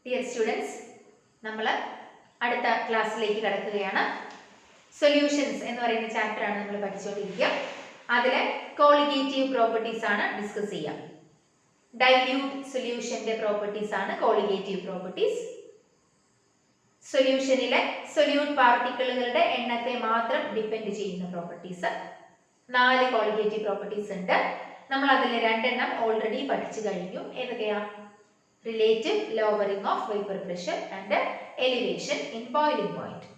Dear students, നമ്മൾ അടുത്ത ക്ലാസ്സിലേക്ക് കടക്കുകയാണ്. സൊല്യൂഷൻസ് എന്ന് പറയുന്ന ചാപ്റ്ററാണ് നമ്മൾ പഠിച്ചുകൊണ്ടിരിക്കുക. അതിലെ കോളിഗേറ്റീവ് പ്രോപ്പർട്ടീസ് ആണ് ഡിസ്കസ് ചെയ്യുക. ഡൈല്യൂട്ട് സൊല്യൂഷന്റെ പ്രോപ്പർട്ടീസ് ആണ് കോളിഗേറ്റീവ് പ്രോപ്പർട്ടീസ്. സൊല്യൂഷനിലെ സൊല്യൂട്ട് പാർട്ടിക്കിളുകളുടെ എണ്ണത്തെ മാത്രം ഡിപ്പെൻഡ് ചെയ്യുന്ന പ്രോപ്പർട്ടീസ്. 4 കോളിഗേറ്റീവ് പ്രോപ്പർട്ടീസ് ഉണ്ട്. നമ്മൾ അതിൽ 2 എണ്ണം ഓൾറെഡി പഠിച്ചു കഴിഞ്ഞു. ഏതൊക്കെയാ? Relative lowering of vapour pressure and elevation in boiling point.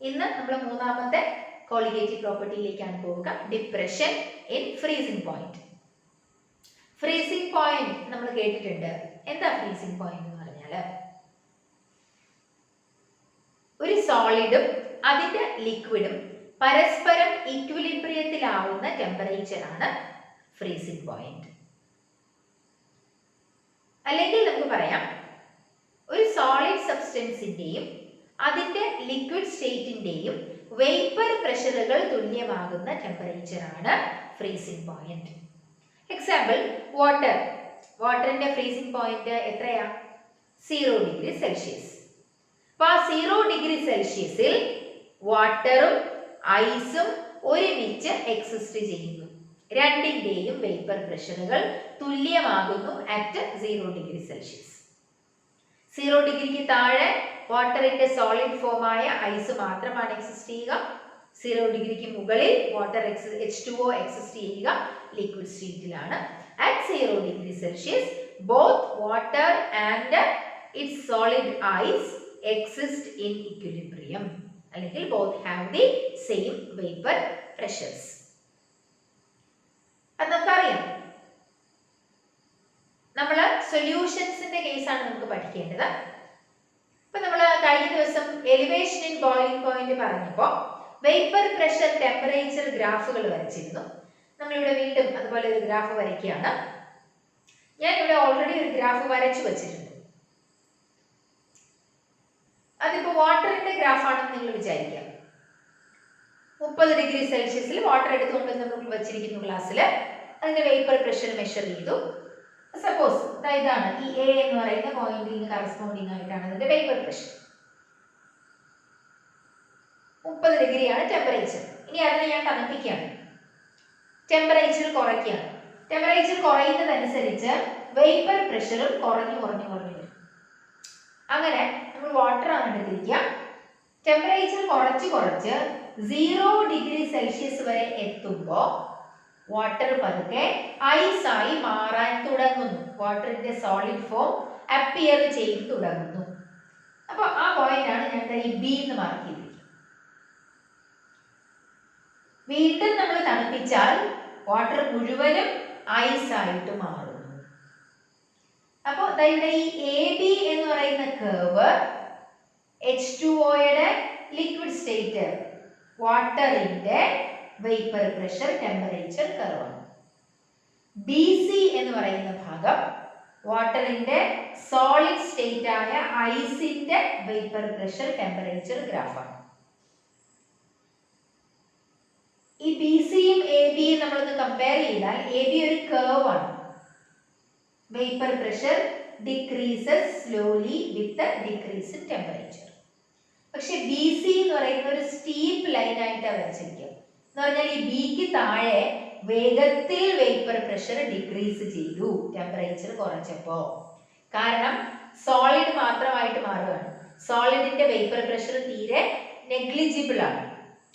ഇന്ന് നമ്മൾ 3ാമത്തെ കോളിഗേറ്റീവ് പ്രോപ്പർട്ടിയിലേക്കാണ് പോവുക. Depression in freezing point. Freezing point നമ്മൾ കേട്ടിട്ടുണ്ട്. എന്താ ഫ്രീസിംഗ് പോയിന്റ് എന്ന് പറഞ്ഞാൽ, ഒരു സോളിഡും അതിന്റെ ലിക്വിഡും പരസ്പരം ഇക്വിലിബ്രിയത്തിലാവുന്ന ടെമ്പറേച്ചർ ആണ് ഫ്രീസിംഗ് പോയിന്റ്. അല്ലെങ്കിൽ നമുക്ക് പറയാം, ഒരു സോളിഡ് സബ്സ്റ്റൻസിന്റെയും അതിന്റെ ലിക്വിഡ് സ്റ്റേറ്റിന്റെയും വേപ്പർ പ്രഷറുകൾ തുല്യമാകുന്ന ടെമ്പറേച്ചർ ആണ് ഫ്രീസിംഗ് പോയിന്റ്. എക്സാമ്പിൾ, വാട്ടറിന്റെ ഫ്രീസിംഗ് പോയിന്റ് എത്രയാ? 0 ഡിഗ്രി സെൽഷ്യസ്. അപ്പൊ ആ 0 ഡിഗ്രി സെൽഷ്യസിൽ വാട്ടറും ഐസും ഒരുമിച്ച് എക്സിസ്റ്റ് ചെയ്യുന്നു. രണ്ടിന്റെയും വേപ്പർ പ്രഷറുകൾ തുല്യമാകുന്നു അറ്റ് 0 ഡിഗ്രി സെൽഷ്യസ്. 0 ഡിഗ്രിക്ക് താഴെ വാട്ടറിന്റെ സോളിഡ് ഫോമായ ഐസ് മാത്രമാണ് എക്സിസ്റ്റ് ചെയ്യുക. 0 ഡിഗ്രിക്ക് മുകളിൽ വാട്ടർ H2O എക്സിസ്റ്റ് ചെയ്യുക ലിക്വിഡ് സ്റ്റേറ്റിലാണ്. At 0 degree Celsius both water and its solid ice exist in equilibrium, അല്ലെങ്കിൽ both have the same vapour pressures. അത് നമുക്കറിയാം. നമ്മൾ സൊല്യൂഷൻസിന്റെ കേസാണ് നമുക്ക് പഠിക്കേണ്ടത്. ഇപ്പൊ നമ്മൾ കഴിഞ്ഞ ദിവസം എലിവേഷൻ ഇൻ ബോയിലിംഗ് പോയിന്റ് പറഞ്ഞപ്പോൾ വേപ്പർ പ്രഷർ ടെമ്പറേച്ചർ ഗ്രാഫുകൾ വരച്ചിരുന്നു. നമ്മളിവിടെ വീണ്ടും അതുപോലെ ഒരു ഗ്രാഫ് വരയ്ക്കുകയാണ്. ഞാൻ ഇവിടെ ഓൾറെഡി ഒരു ഗ്രാഫ് വരച്ചു വെച്ചിട്ടുണ്ട്. അതിപ്പോ വാട്ടറിന്റെ ഗ്രാഫാണെന്ന് നിങ്ങൾ വിചാരിക്കാം. 30 ഡിഗ്രി സെൽഷ്യസിൽ വാട്ടർ എടുത്തുകൊണ്ട് നമ്മൾ വെച്ചിരിക്കുന്നു ഗ്ലാസ്സിൽ. അതിന്റെ വേപ്പർ പ്രഷർ മെഷർ ചെയ്തു. സപ്പോസ് ഇതാണ് ഈ എ എന്ന് പറയുന്ന പോയിന്റിന് കറസ്പോണ്ടിങ് ആയിട്ടാണ് അതിന്റെ വേപ്പർ പ്രഷർ. 30 ഡിഗ്രിയാണ് ടെമ്പറേച്ചർ. ഇനി അതിനെ ഞാൻ തണുപ്പിക്കുകയാണ്, ടെമ്പറേച്ചർ കുറയ്ക്കുകയാണ്. ടെമ്പറേച്ചർ കുറയുന്നതനുസരിച്ച് വേപ്പർ പ്രഷറും കുറഞ്ഞു വരും. അങ്ങനെ നമ്മൾ വാട്ടർ ആണ് എടുത്തിരിക്കുക. ടെമ്പറേച്ചർ കുറച്ച് 0 ഡിഗ്രി സെൽഷ്യസ് വരെ എത്തുമ്പോൾ വാട്ടർ പതുക്കെ ഐസായി മാറാൻ തുടങ്ങുന്നു. വാട്ടറിന്റെ സോളിഡ് ഫോം അപ്പിയർ ചെയ്ത് തുടങ്ങുന്നു. അപ്പൊ ആ പോയിന്റ് ആണ് ഞാൻ ഈ ബി എന്ന് മാർക്ക് ചെയ്തിരിക്കുന്നത്. വീണ്ടും നമ്മൾ തണുപ്പിച്ചാൽ വാട്ടർ മുഴുവനും ഐസായിട്ട് മാറുന്നു. അപ്പൊ ഇവിടെ ഈ AB എന്ന് പറയുന്ന കർവ് H2Oയുടെ ലിക്വിഡ് സ്റ്റേറ്റ് വാട്ടറിന്റെ വേപ്പർ പ്രഷർ ടെമ്പറേച്ചർ കർവാണ്. BC എന്ന് പറയുന്ന ഭാഗം വാട്ടറിന്റെ സോളിഡ് സ്റ്റേറ്റ് ആയ ഐസിന്റെ വേപ്പർ പ്രഷർ ടെമ്പറേച്ചർ ഗ്രാഫാണ്. ഈ BCയും ABയും നമ്മളൊന്ന് കമ്പയർ ചെയ്താൽ AB ഒരു കർവ് ആണ്. Vapour pressure decreases slowly with decrease in temperature. പക്ഷെ BC എന്ന് പറയുന്ന ഒരു സ്റ്റീപ്പ് ലൈൻ ആയിട്ടാണ് വരച്ചിരിക്കുക. എന്ന് പറഞ്ഞാൽ ഈ ബിക്ക് താഴെ വേഗത്തിൽ വേപ്പർ പ്രഷർ ഡിക്രീസ് ചെയ്തു ടെമ്പറേച്ചർ കുറച്ചപ്പോ. കാരണം സോളിഡ് മാത്രമായിട്ട് മാറുകയാണ്. സോളിഡിന്റെ വേപ്പർ പ്രഷർ തീരെ നെഗ്ലിജിബിൾ ആണ്.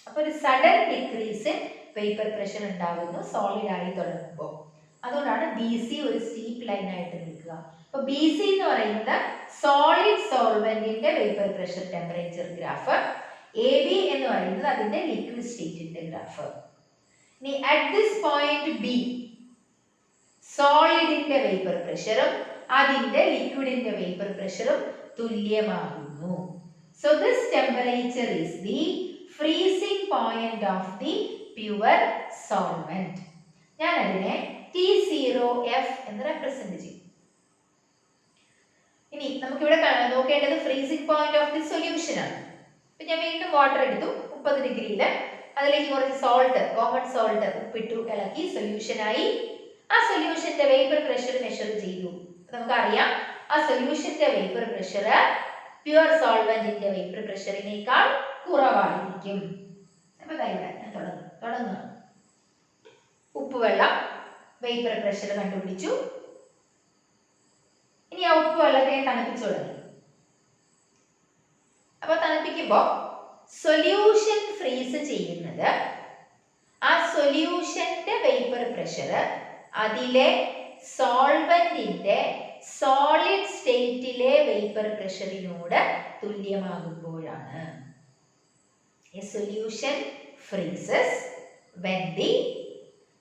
അപ്പൊ ഒരു സഡൻ ഡിക്രീസ് വേപ്പർ പ്രഷർ ഉണ്ടാകുന്നു സോളിഡ് ആയി തുടങ്ങുമ്പോൾ. അതുകൊണ്ടാണ് BC ഒരു സ്റ്റീപ്പ് ലൈൻ ആയിട്ട് നിൽക്കുക. അപ്പൊ BC എന്ന് പറയുന്നത് സോളിഡ് സോൾവെന്റിന്റെ vapour pressure temperature graph. AB എന്ന് പറയുന്നത് അതിന്റെ ലിക്വിഡ് സ്റ്റേറ്റിന്റെ ഗ്രാഫ്. ഇനി അറ്റ് ദിസ് പോയിന്റ് B സോളിഡിന്റെ വേപ്പർ പ്രഷറും അതിന്റെ ലിക്വിഡിന്റെ വേപ്പർ പ്രഷറും തുല്യമാകുന്നു. So this temperature is the freezing point of the pure solvent. ഞാൻ അതിനെ T0F എന്ന് റെപ്രസെന്റ് ചെയ്യും. ഇനി നമുക്കിവിടെ നോക്കേണ്ടത് freezing point of the solution ആണ്. ഇപ്പൊ ഞാൻ വീണ്ടും വാട്ടർ എടുത്തു 30 ഡിഗ്രിയിൽ. അതിലേക്ക് കുറച്ച് സോൾട്ട്, കോമൺ സോൾട്ട് ഉപ്പിട്ടു, ഇളക്കി സൊല്യൂഷനായി. ആ സൊല്യൂഷന്റെ വേപ്പർ പ്രഷർ മെഷർ ചെയ്തു. നമുക്കറിയാം ആ സൊല്യൂഷന്റെ വേപ്പർ പ്രഷർ പ്യുവർ സോൾവെന്റിന്റെ വേപ്പർ പ്രഷറിനേക്കാൾ കുറവായിരിക്കും. അപ്പൊ ഇവിടെ തുടങ്ങുക. ഉപ്പുവെള്ളം വേപ്പർ പ്രഷർ കണ്ടുപിടിച്ചു. ഇനി ആ ഉപ്പുവെള്ളത്തെ തണുപ്പിച്ചു തുടങ്ങി. അപ്പൊ തണുപ്പിക്കുമ്പോ സൊല്യൂഷൻ ഫ്രീസ് ചെയ്യുന്നത് ആ സൊല്യൂഷന്റെ വേപ്പർ പ്രഷർ അതിലെ സോൾവെന്റിന്റെ സോളിഡ് സ്റ്റേറ്റിലെ വേപ്പർ പ്രഷറിനോട് തുല്യമാകുമ്പോഴാണ്. A solution freezes when the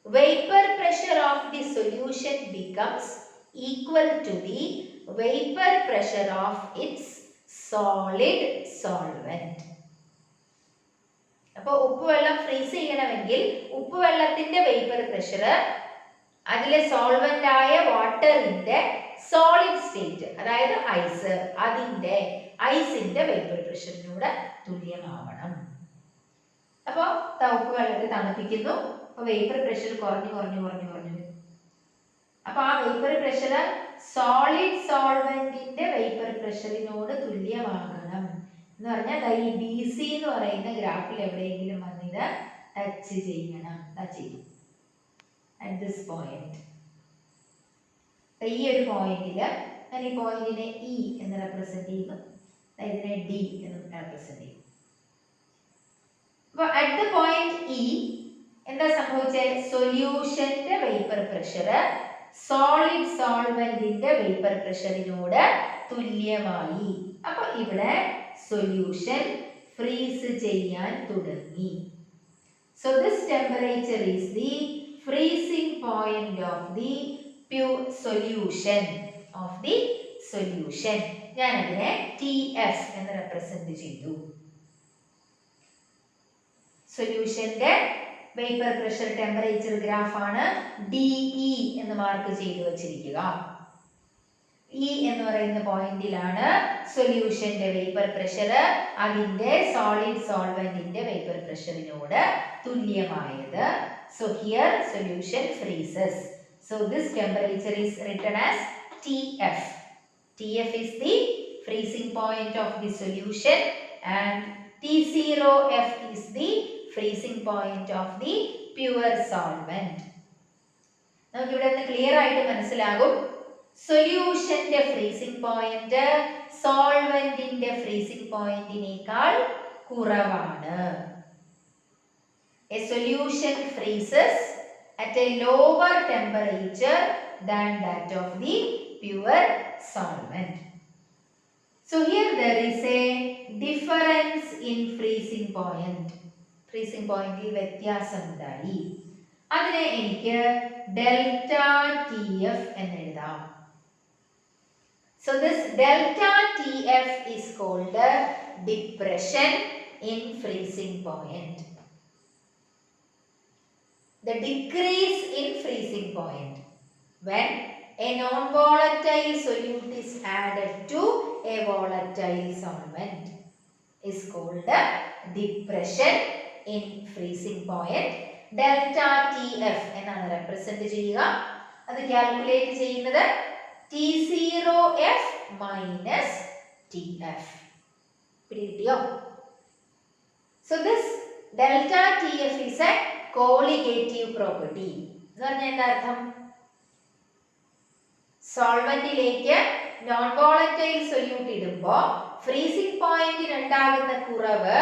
vapor pressure of the solution becomes equal to the vapor pressure of its solid solvent. അപ്പോൾ ഉപ്പുവെള്ളം ഫ്രീസ് ചെയ്യണമെങ്കിൽ ഉപ്പുവെള്ളത്തിന്റെ വേപ്പർ പ്രഷർ അതിലെ സോൾവെന്റ് ആയ വാട്ടറിന്റെ സോളിഡ് സ്റ്റേറ്റ് അതായത് ഐസിന്റെ വേപ്പർ പ്രഷറിനോട് തുല്യമാവണം. അപ്പോൾ ഉപ്പുവെള്ളത്തെ തണുപ്പിക്കുന്നു. അപ്പോൾ വേപ്പർ പ്രഷർ കുറഞ്ഞു. അപ്പൊ ആ വേപ്പർ പ്രഷർ സോളിഡ് സോൾവെന്റിന്റെ വേപ്പർ പ്രഷറിനോട് തുല്യമാകണം എന്ന് പറഞ്ഞാൽ ഈ ബി സി എന്ന് പറയുന്ന ഗ്രാഫിൽ എവിടെയെങ്കിലും വന്നിത് ടച്ച് ചെയ്യണം. At this point, ഈ ഒരു പോയിന്റില് ഞാൻ ഈ പോയിന്റിനെ ഇ എന്ന് റെപ്രസെന്റ് ചെയ്യുന്നു, ഇതിനെ ഡി എന്ന് റെപ്രസെന്റ് ചെയ്യും. അപ്പൊ അറ്റ് ദ പോയിന്റ് ഇ എന്താ സംഭവിച്ചത്? സൊല്യൂഷന്റെ വേപ്പർ പ്രഷർ സോളിഡ് സോൾവെന്റിന്റെ വേപ്പർ പ്രഷറിനോട് തുല്യമായി. അപ്പൊ ഇവിടെ സൊല്യൂഷൻ ഫ്രീസ് ചെയ്യാൻ തുടങ്ങി. So this temperature is the freezing point of the pure solution ഞാൻ അതിനെ TF എന്ന് റെപ്രസെന്റ് ചെയ്തു. സൊല്യൂഷന്റെ വേപ്പർ പ്രഷർ ടെമ്പറേച്ചർ ഗ്രാഫ് ആണ്. DE എന്ന് മാർക്ക് ചെയ്തു വച്ചിരിക്കുക. ഇ എന്ന് പറയുന്ന പോയിന്റിലാണ് സൊല്യൂഷന്റെ വേപ്പർ പ്രഷർ അതിന്റെ സോളിഡ് സോൾവെന്റിന്റെ വേപ്പർ പ്രഷറിനോട് തുല്യമായത്. So here solution freezes. So this temperature is written as TF. TF is the freezing point of the solution and T0F is the freezing point of the pure solvent. നമുക്ക് ഇവിടെ നിന്ന് clear ആയിട്ട് മനസ്സിലാകും സൊല്യൂഷന്റെ freezing point സോൾവെന്റിന്റെ freezing പോയിന്റിനേക്കാൾ കുറവാണ്. A solution freezes at a lower temperature than that of the pure solvent. So here there is a difference in freezing point. Freezing point il വ്യത്യാസം ഉണ്ടായി. അതിനെ എനിക്ക് ഡെൽറ്റ TF എന്ന് എഴുതാം. So this delta TF is called depression in freezing point. The decrease in freezing point when a non-volatile solute is added to a volatile solvent is called depression in freezing point. Delta TF എന്നാണ് represent ചെയ്യുക. അത് calculate ചെയ്യുന്നത് T0F minus TF. പിടികിട്ടിയോ? So this delta TF is a colligative property. എന്ന് പറഞ്ഞാൽ എന്താ അർത്ഥം? സോൾവെന്റിലേക്ക് non volatile solute ഇടുമ്പോൾ freezing പോയിന്റിൽ ഉണ്ടാകുന്ന കുറവ്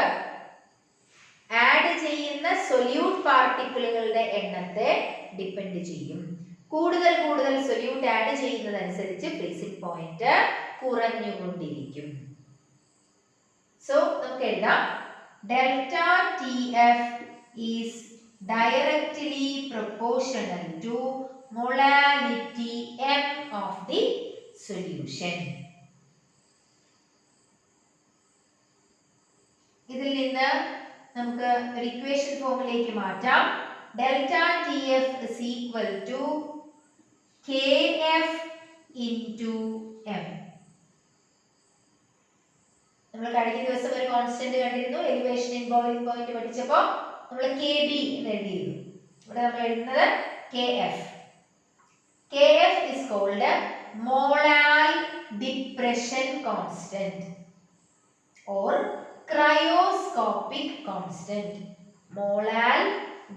ആഡ് ചെയ്യുന്ന സൊല്യൂട്ട് പാർട്ടിക്കിളുകളുടെ എണ്ണത്തെ ഡിപ്പെൻഡ് ചെയ്യും. കൂടുതൽ സൊല്യൂട്ട് ആഡ് ചെയ്യുന്നതനുസരിച്ച് ഫ്രീസിംഗ് പോയിന്റ് കുറഞ്ഞുകൊണ്ടിരിക്കും. സോ നമുക്ക് എഴുതാം delta TF is directly proportional to molality M of the solution. ഇതിൽ നിന്ന് നമുക്ക് ഒരു ഇക്വേഷൻ ഫോമിലേക്ക് മാറ്റാം. Delta TF is equal to KF into M. നമ്മൾ കഴിഞ്ഞ ദിവസം ഒരു കോൺസ്റ്റന്റ് കണ്ടിരുന്നു. എലിവേഷൻ ഇൻ ബോയിലിംഗ് പോയിന്റ് പഠിച്ചപ്പോൾ നമ്മൾ KB എന്ന് എഴുതിയിരുന്നു. ഇവിടെ നമ്മൾ എഴുതുന്നത് KF. KF is called molal depression constant or cryoscopic constant. Molal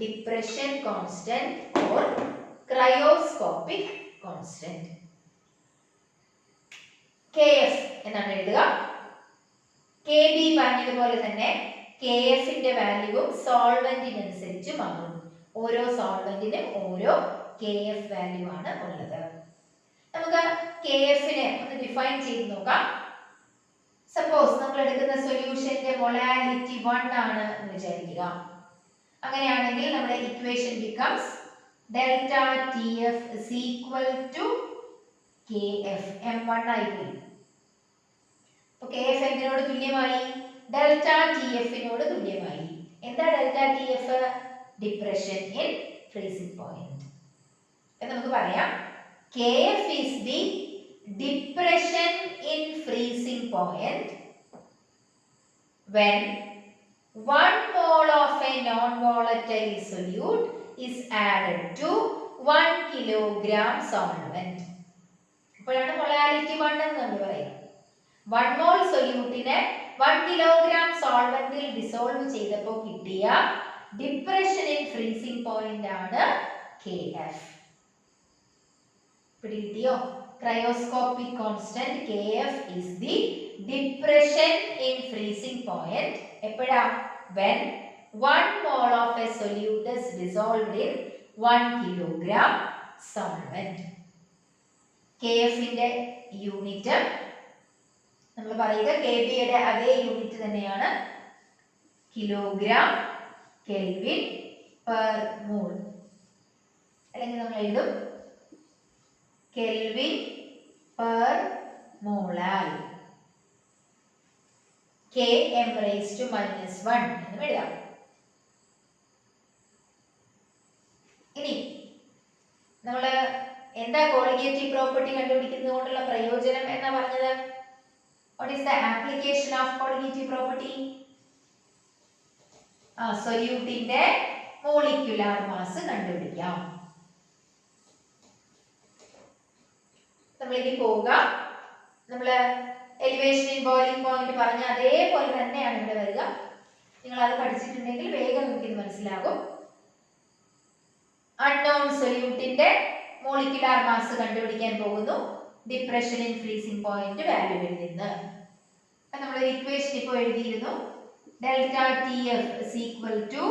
depression constant or cryoscopic constant. KF എന്നാണ് എഴുതുക. KB പറഞ്ഞതുപോലെ തന്നെ KF ന്റെ വാല്യൂവും സോൾവെന്റിനനുസരിച്ച് മാറും. ഓരോ സോൾവെന്റിനും ഓരോ KF വാല്യൂ ആണ് ഉള്ളത്. നമുക്ക് KF നെ ഒന്ന് ഡിഫൈൻ ചെയ്ത് നോക്കാം. സപ്പോസ് നമ്മൾ എടുക്കുന്ന സൊല്യൂഷന്റെ മൊളാലിറ്റി 1 ആണ് എന്ന് വിചാരിക്കുക. അങ്ങനെയാണെങ്കിൽ നമ്മുടെ equation becomes delta TF is equal to KF M1 ആയിപ്പോയി. അപ്പോൾ KF എന്തിനോട് തുല്യമായി? ഡെൽറ്റ TF നോട് തുല്യമായി. എന്താ delta TF? Depression in freezing point. അപ്പോൾ നമുക്ക് പറയാം KF is the depression in freezing point when 1 mole of a non-volatile solute is added to 1 kilogram solvent. അപ്പോഴാണ് മൊളാലിറ്റി 1 എന്ന് നമ്മൾ പറയുക. 1 മോൾ സൊല്യൂട്ടിനെ 1 കിലോഗ്രാം സോൾവെന്റിൽ ഡിസോൾവ് ചെയ്തപ്പോൾ കിട്ടിയ ഡിപ്രഷൻ ഇൻ ഫ്രീസിംഗ് പോയിന്റ് ആണ് KF. പിടികിട്ടിയോ? Cryoscopic constant KF is the depression in freezing point എപ്പോഴാ? when 1 mole of a solute is dissolved in 1 kilogram solvent. KF ന്റെ യൂണിറ്റ് നമ്മൾ പറയുക KB യുടെ അതേ യൂണിറ്റ് തന്നെയാണ് കിലോഗ്രാം കെൽവിൻ പെർ മോൾ. അല്ലെങ്കിൽ നമ്മൾ എഴുതും kelvin per molal. Km raised to -1 എന്ന് എഴുതാം. ഇനി നമ്മൾ എന്താ കോളിഗേറ്റീവ് പ്രോപ്പർട്ടി കണ്ടുപിടിക്കുന്നത് കൊണ്ടുള്ള പ്രയോജനം എന്നാ പറഞ്ഞത്? What is the application of colligative property? സൊല്യൂട്ടിന്റെ മോളിക്യുലാർ മാസ് കണ്ടുപിടിക്കാം. നമ്മളിനി പോവുക. നമ്മൾ എലിവേഷൻ ഇൻ ബോയിലിംഗ് പോയിന്റ് പറഞ്ഞ അതേപോലെ തന്നെയാണ് ഇവിടെ വരിക. നിങ്ങൾ അത് പഠിച്ചിട്ടുണ്ടെങ്കിൽ വേഗം നമുക്കിത് മനസ്സിലാകും. അൺനോൺ സൊല്യൂട്ടിന്റെ മോളിക്യുലാർ മാസ് കണ്ടുപിടിക്കാൻ പോകുന്നു ഡിപ്രഷൻ ഇൻ ഫ്രീസിംഗ് പോയിന്റ് വാല്യൂവിൽ നിന്ന്. അപ്പോൾ നമ്മൾ ഇക്വേഷൻ ഇപ്പോൾ എഴുതിയിരുന്നു. Delta TF is equal to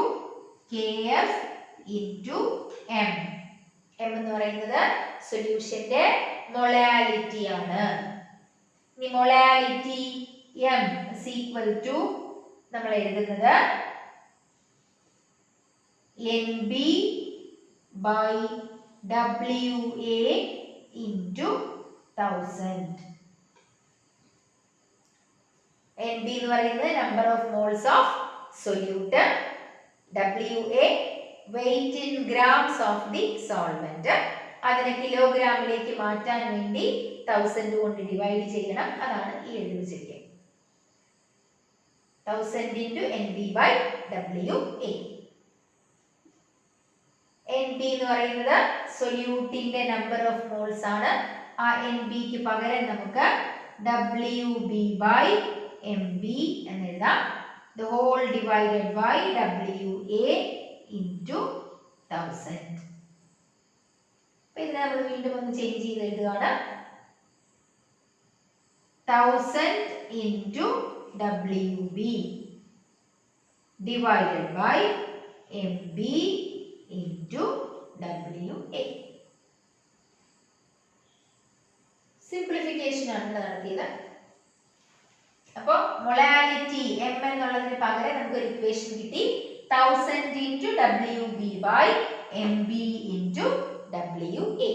KF into M. M എന്ന് പറയുന്നത് സൊല്യൂഷന്റെ മൊളാലിറ്റി ആണ്. ഇനി molality M is equal to നമ്മൾ എഴുതുന്നത് NB by WA into 1000. NB എന്ന് പറയുന്നത് number of moles of solute, WA weight in grams of the solvent. അതിനെ കിലോഗ്രാമിലേക്ക് മാറ്റാൻ വേണ്ടി 1000 കൊണ്ട് ഡിവൈഡ് ചെയ്യണം. അതാണ് ഈ എഴുതി വെച്ചിരിക്കുന്നത് 1000 into NB by WA. NB എന്ന് പറയുന്നത് സൊല്യൂട്ടിന്റെ നമ്പർ ഓഫ് മോൾസ് ആണ്. ആ NBക്ക് പകരം നമുക്ക് WB by MB എന്ന് എഴുതാം. The whole divided by WA into 1000. അപ്പോൾ ഇതിനെ നമ്മൾ വീണ്ടും ഒന്ന് ചേഞ്ച് ചെയ്ത് എഴുതുകയാണ്. 1000 into WB divided by MB into WA. Simplification ആണ് നടത്തിയത്. അപ്പോൾ മൊളാലിറ്റി M എന്നുള്ളതിന് പകരം നമുക്ക് ഒരു ഇക്വേഷൻ കിട്ടി 1000 into WB by MB into WA.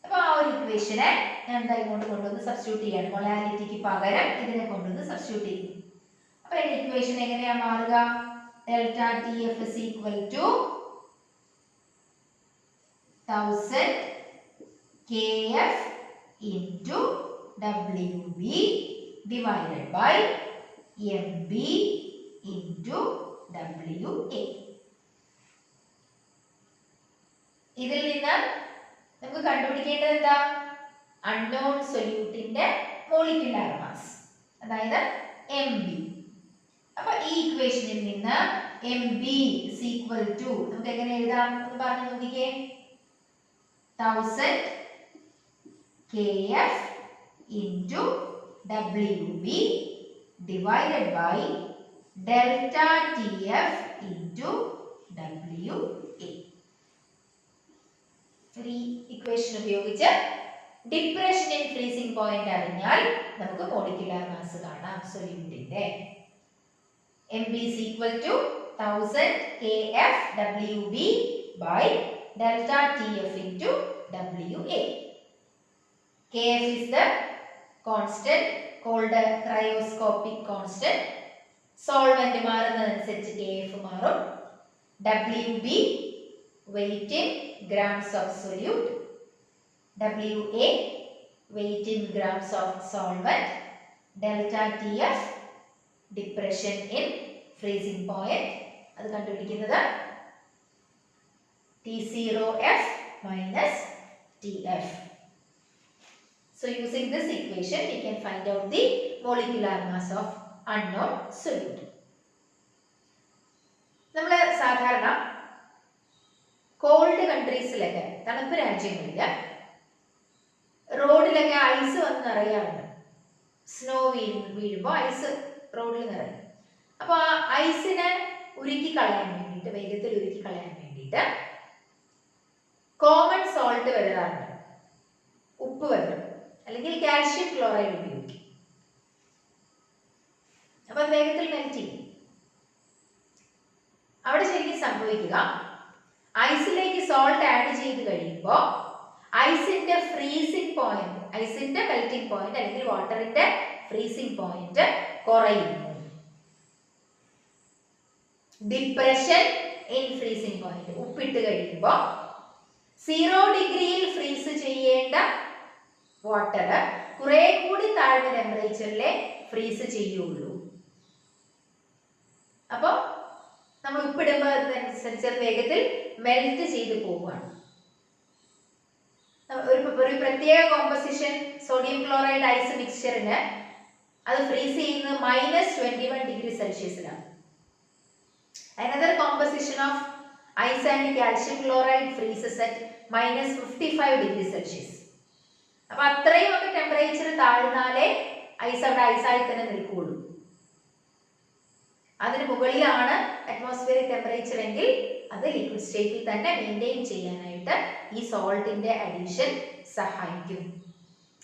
അപ്പോൾ ആ ഒരു ഇക്വേഷനെ ഞാൻ എന്താ ഇങ്ങോട്ട് കൊണ്ടുവന്ന് സബ്സ്റ്റിറ്റ്യൂട്ട് ചെയ്യാണ്. മൊളാലിറ്റിക്ക് പകരം ഇതിനെ കൊണ്ടുവന്ന് സബ്സ്റ്റിറ്റ്യൂട്ട് ചെയ്യും. അപ്പോൾ ഈ ഇക്വേഷൻ എങ്ങനെയാ മാറുക? Delta TF is equal to 1000 KF into WB divided by MB into WA. ഇതിൽ നിന്ന് നമുക്ക് കണ്ടുപിടിക്കേണ്ടത് എന്താ? അൺനോൺ സൊല്യൂട്ടിന്റെ മോളിക്യുലർ മാസ്, അതായത് mb. അപ്പൊ ഈ ഇക്വേഷനിൽ നിന്ന് mb is equal to നമുക്ക് എങ്ങനെ എഴുതാം എന്ന് പറഞ്ഞു നോക്കിക്കേ. 1000 kf into wb divided by delta tf into wa. ഈ ഇക്വേഷൻ ഉപയോഗിച്ച് ഡിപ്രഷൻ ഇൻ ഫ്രീസിംഗ് പോയിന്റ് അറിഞ്ഞാൽ നമുക്ക് മോളിക്യുലർ മാസ് കാണാം സൊല്യൂട്ടിന്റെ. mb is equal to 1000 kf wb by delta tf into wa. kf is the constant called cryoscopic constant. solvent മാറുന്നതനുസരിച്ച് kf മാറും. wb weight in grams of solute, wa weight in grams of solvent, delta tf depression in freezing point. അത് കണ്ടുപിടിക്കുന്നത് T0f minus TF. So using this equation we can find out the molecular mass of unknown solute. നമ്മൾ സാധാരണ called കൺട്രീസിലൊക്കെ, തണുപ്പ് രാജ്യങ്ങളിൽ റോഡിലൊക്കെ ice വന്ന് നിറയാറുണ്ട്. Snow വീഴുമ്പോൾ ice റോഡിൽ നിറയും. അപ്പോൾ ആ ഐസിനെ ഉരുക്കി കളയാൻ വേണ്ടിയിട്ട്, വേഗത്തിൽ ഉരുക്കി കളയാൻ വേണ്ടിയിട്ട് കോമൺ സോൾട്ട് വരാറുണ്ട്. ഉപ്പ് വെള്ളം അല്ലെങ്കിൽ കാൽഷ്യം ക്ലോറൈഡ് ഉപയോഗിക്കും. അപ്പൊ അത് വേഗത്തിൽ മെൽറ്റ് ചെയ്യും. അവിടെ ശരിക്കും സംഭവിക്കുക, ഐസിലേക്ക് സോൾട്ട് ആഡ് ചെയ്ത് കഴിയുമ്പോൾ ഐസിന്റെ ഫ്രീസിംഗ് പോയിന്റ്, ഐസിന്റെ മെൽറ്റിംഗ് പോയിന്റ് അല്ലെങ്കിൽ വാട്ടറിന്റെ ഫ്രീസിംഗ് പോയിന്റ് കുറയുന്നു. Depression in freezing point. ഉപ്പിട്ട് കഴിയുമ്പോൾ 0 ഡിഗ്രിയിൽ ഫ്രീസ് ചെയ്യേണ്ട വാട്ടർ കുറെ കൂടി താഴ്ന്ന ടെമ്പറേച്ചറിലെ ഫ്രീസ് ചെയ്യുള്ളൂ. അപ്പൊ നമ്മൾ ഉപ്പിടുമ്പോൾ അതനുസരിച്ച് വേഗത്തിൽ മെൽറ്റ് ചെയ്ത് പോവുകയാണ്. ഒരു പ്രത്യേക കോമ്പോസിഷൻ സോഡിയം ക്ലോറൈഡ് ഐസ് മിക്സ്ചറിന് അത് ഫ്രീസ് ചെയ്യുന്നത് -21 degree സെൽഷ്യസിലാണ്. Another composition of ice and calcium chloride freezes at -55 degree Celsius. അപ്പൊ അത്രയും ഒക്കെ ടെമ്പറേച്ചർ താഴ്ന്നാലേ ഐസ് അവിടെ ഐസായി തന്നെ നിൽക്കുകയുള്ളൂ. അതിന് മുകളിലാണ് അറ്റ്മോസ്ഫിയറിക് ടെമ്പറേച്ചർ എങ്കിൽ അത് ലിക്വിഡ് സ്റ്റേറ്റിൽ തന്നെ മെയിൻറ്റെയിൻ ചെയ്യാനായിട്ട് ഈ സോൾട്ടിന്റെ അഡീഷൻ സഹായിക്കും.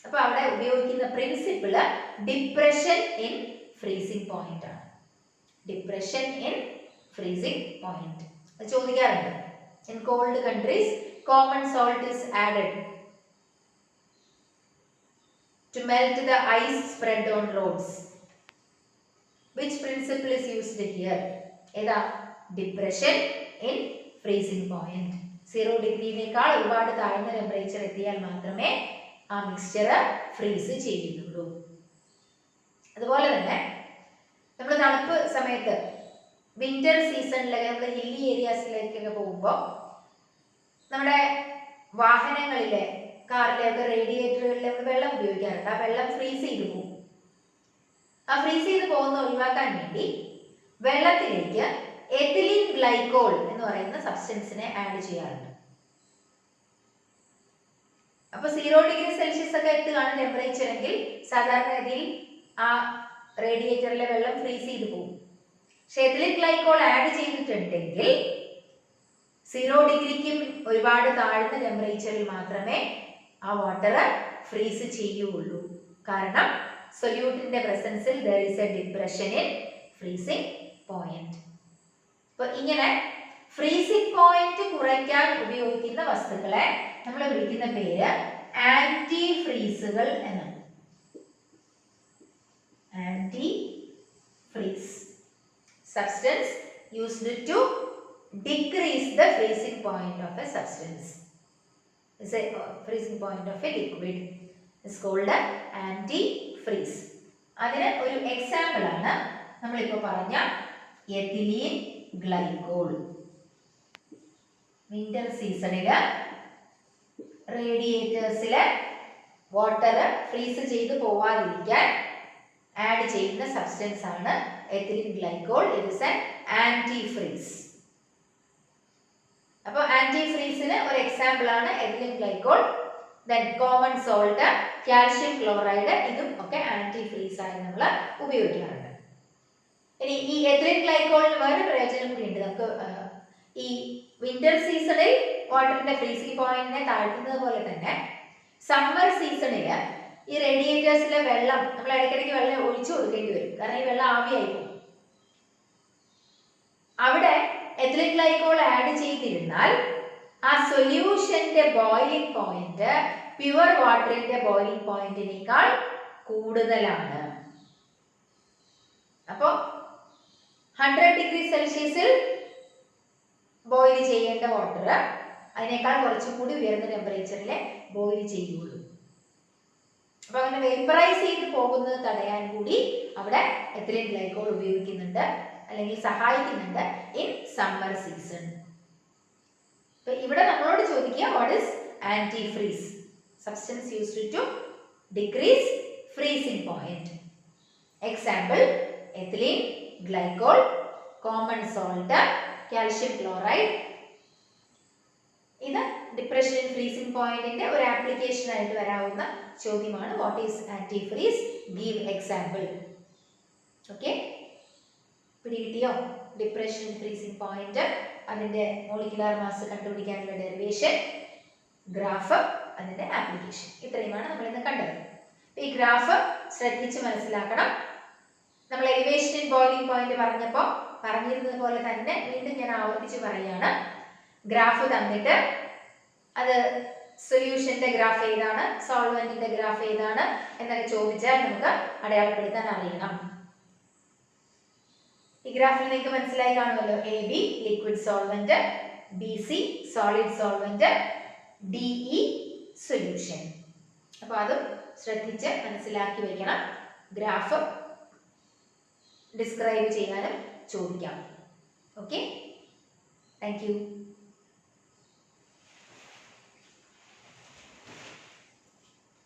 അപ്പൊ അവിടെ ഉപയോഗിക്കുന്ന principle depression in freezing point ആണ്. Depression in freezing point. ചോദിക്കാറുണ്ട്. In cold countries, common salt is added to melt the ice spread on roads. Which principle is used here? ഏതാ? Depression in freezing point. 0 ഡിഗ്രിയിലേക്കാൾ ഒരുപാട് താഴ്ന്ന temperature എത്തിയാൽ മാത്രമേ ആ mixture freeze ചെയ്യുന്നുള്ളൂ. അതുപോലെ തന്നെ നമ്മൾ തണുപ്പ് സമയത്ത് വിന്റർ സീസണിലൊക്കെ നമ്മൾ ഹില്ലി ഏരിയാസിലേക്കൊക്കെ പോകുമ്പോൾ നമ്മുടെ വാഹനങ്ങളിലെ, കാറിലെയൊക്കെ റേഡിയേറ്ററുകളിൽ നമ്മൾ വെള്ളം ഉപയോഗിക്കാറുണ്ട്. ആ വെള്ളം ഫ്രീസ് ചെയ്ത് പോകും. ആ ഫ്രീസ് ചെയ്ത് പോകുന്ന ഒഴിവാക്കാൻ വേണ്ടി വെള്ളത്തിലേക്ക് എഥിലീൻ ഗ്ലൈക്കോൾ എന്ന് പറയുന്ന സബ്സ്റ്റൻസിനെ ആഡ് ചെയ്യാറുണ്ട്. അപ്പൊ 0 ഡിഗ്രി സെൽഷ്യസ് ഒക്കെ എത്തുകയാണ് ടെമ്പറേച്ചർ എങ്കിൽ സാധാരണഗതിയിൽ ആ റേഡിയേറ്ററിലെ വെള്ളം ഫ്രീസ് ചെയ്ത് പോകും. പക്ഷെ എഥിലീൻ ഗ്ലൈക്കോൾ ആഡ് ചെയ്തിട്ടുണ്ടെങ്കിൽ 0 ഡിഗ്രിക്കും ഒരുപാട് താഴ്ന്ന ടെമ്പറേച്ചറിൽ മാത്രമേ ആ വാട്ടർ ഫ്രീസ് ചെയ്യുള്ളൂ. കാരണം സൊല്യൂട്ടിന്റെ പ്രസൻസിൽ there is a depression in freezing point. അപ്പോൾ ഇങ്ങനെ ഫ്രീസിംഗ് പോയിന്റ് കുറയ്ക്കാൻ ഉപയോഗിക്കുന്ന വസ്തുക്കളെ നമ്മൾ വിളിക്കുന്ന പേര് ആന്റി ഫ്രീസുകൾ എന്നാണ്. Anti freeze substance used to decrease the freezing point of a substance. Is a freezing point of a liquid is called antifreeze. അതിന് ഒരു എക്സാമ്പിൾ ആണ് നമ്മളിപ്പോൾ പറഞ്ഞ എഥിലീൻ ഗ്ലൈക്കോൾ. വിന്റർ സീസണില് റേഡിയേറ്റേഴ്സിലെ വാട്ടർ ഫ്രീസ് ചെയ്ത് പോവാതിരിക്കാൻ ആഡ് ചെയ്യുന്ന സബ്സ്റ്റൻസ് ആണ് ethylene glycol. It is an anti freeze. അപ്പോൾ ആന്റി ഫ്രീസിന് ഒരു എക്സാമ്പിൾ ആണ് ethylene glycol. Then common salt, calcium chloride, ഇതും ഒക്കെ ആന്റി ഫ്രീസ് ആയി നമ്മൾ ഉപയോഗിക്കാറുണ്ട്. ഇനി ഈ എത്തിലീൻ ഗ്ലൈക്കോളിന് വേറെ പ്രയോജനം കൂടി ഉണ്ട്. നമുക്ക് ഈ വിന്റർ സീസണിൽ വാട്ടറിന്റെ ഫ്രീസിംഗ് പോയിന്റിനെ താഴ്ത്തുന്നത് പോലെ തന്നെ സമ്മർ സീസണിൽ ഈ റേഡിയേറ്റേഴ്സിലെ വെള്ളം നമ്മൾ ഇടയ്ക്കിടയ്ക്ക് വെള്ളം ഒഴിച്ചു കൊടുക്കേണ്ടി വരും. കാരണം ഈ വെള്ളം ആവിയായി പോകും. അവിടെ എത്തിലീൻ ഗ്ലൈക്കോൾ ആഡ് ചെയ്തിരുന്നാൽ ആ സൊല്യൂഷന്റെ ബോയിലിംഗ് പോയിന്റ് പ്യുവർ വാട്ടറിന്റെ ബോയിലിംഗ് പോയിന്റിനേക്കാൾ കൂടുതലാണ്. അപ്പോൾ 100 ഡിഗ്രി സെൽഷ്യസിൽ ബോയിൽ ചെയ്യേണ്ട വാട്ടർ അതിനേക്കാൾ കുറച്ചുകൂടി ഉയർന്ന ടെമ്പറേച്ചറിൽ ബോയിൽ ചെയ്യുള്ളൂ. അപ്പൊ അങ്ങനെ വേപ്പറൈസ് ചെയ്ത് പോകുന്നത് തടയാൻ കൂടി അവിടെ എത്തിലീൻ ഗ്ലൈക്കോൾ ഉപയോഗിക്കുന്നുണ്ട്, അല്ലെങ്കിൽ സഹായിക്കുന്നുണ്ട് ഇൻ സമ്മർ സീസൺ. അപ്പൊ ഇവിടെ നമ്മളോട് ചോദിക്കുക what is antifreeze? Substance used to decrease freezing point. Example ethylene glycol, common salt, calcium chloride. ഇത് ഡിപ്രഷൻ ഫ്രീസിംഗ് പോയിന്റിന്റെ ഒരു ആപ്ലിക്കേഷൻ ആയിട്ട് വരാവുന്ന ചോദ്യമാണ്. What is antifreeze? Give example. Okay, പിടികിട്ടിയോ? ഡിപ്രഷൻ ഫ്രീസിംഗ് പോയിന്റ്, അതിന്റെ മോളിക്കുലാർ മാസ് കണ്ടുപിടിക്കാനുള്ള derivation, graph, അതിന്റെ ആപ്ലിക്കേഷൻ. ഇത്രയുമാണ് നമ്മൾ ഇന്ന് കണ്ടത്. ഈ ഗ്രാഫ് ശ്രദ്ധിച്ച് മനസ്സിലാക്കണം. നമ്മൾ എലിവേഷൻ ഇൻ ബോയിലിംഗ് പോയിന്റ് പറഞ്ഞിരുന്നത് പോലെ തന്നെ വീണ്ടും ഞാൻ ആവർത്തിച്ച് പറയുകയാണ്. ഗ്രാഫ് തന്നിട്ട് അത് സൊല്യൂഷന്റെ ഗ്രാഫ് ഏതാണ്, സോൾവെന്റിന്റെ ഗ്രാഫ് ഏതാണ് എന്നൊക്കെ ചോദിച്ചാൽ നമുക്ക് അടയാളപ്പെടുത്താൻ അറിയണം. ഈ ഗ്രാഫിൽ നിങ്ങൾക്ക് മനസ്സിലായി കാണുമല്ലോ. AB liquid solvent, BC solid solvent, DE solution. അപ്പോൾ അതും ശ്രദ്ധിച്ച് മനസ്സിലാക്കി വെക്കണം. ഗ്രാഫ് ഡിസ്ക്രൈബ് ചെയ്യാനും ചോദിക്കാം. Okay, thank you.